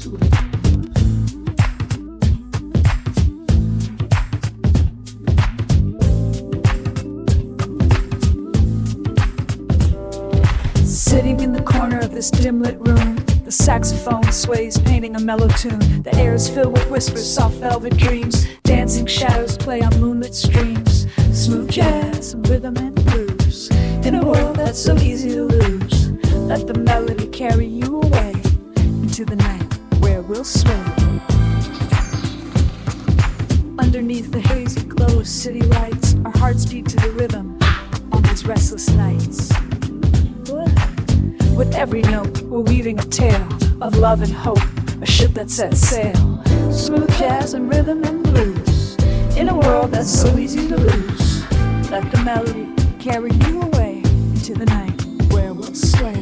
Sitting in the corner of this dim-lit room, the saxophone sways, painting a mellow tune. The air is filled with whispers, soft velvet dreams. Dancing shadows play on moonlit streams. Smooth jazz, rhythm and blues. In a world that's so easy to lose, let the melody carry you away into the night where we'll sway. Underneath the hazy glow of city lights, our hearts beat to the rhythm on these restless nights. With every note, we're weaving a tale of love and hope, a ship that sets sail. Smooth jazz and rhythm and blues, in a world that's so easy to lose. Let the melody carry you away into the night where we'll sway.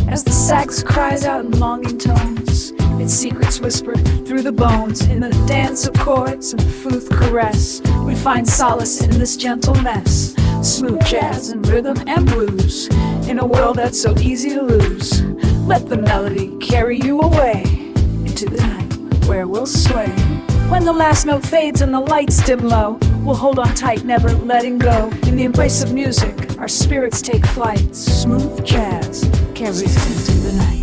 As the sax cries out in longing tones, its secrets whispered through the bones. In the dance of chords and flute caress, we find solace in this gentle mess. Smooth jazz and rhythm and blues, in a world that's so easy to lose. Let the melody carry you away into the night where we'll sway. When the last note fades and the lights dim low, we'll hold on tight, never letting go. In the embrace of music, our spirits take flight. Smooth jazz carries into the night.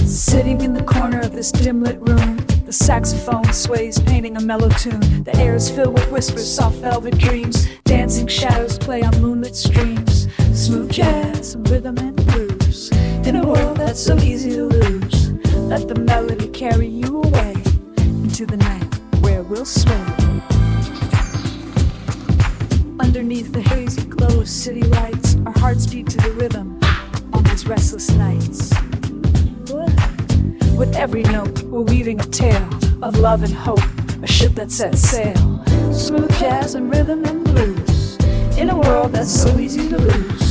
Sitting in the corner of this dim-lit room, the saxophone sways, painting a mellow tune. The air is filled with whispers, soft velvet dreams. Dancing shadows play on moonlit streams. Smooth jazz, rhythm and blues, in a world that's so easy to lose. Let the melody carry you away into the night where we'll sway. Underneath the hazy glow of city lights, our hearts beat to the rhythm on these restless nights. With every note, we're weaving a tale of love and hope, a ship that sets sail. Smooth jazz and rhythm and blues, in a world that's so easy to lose.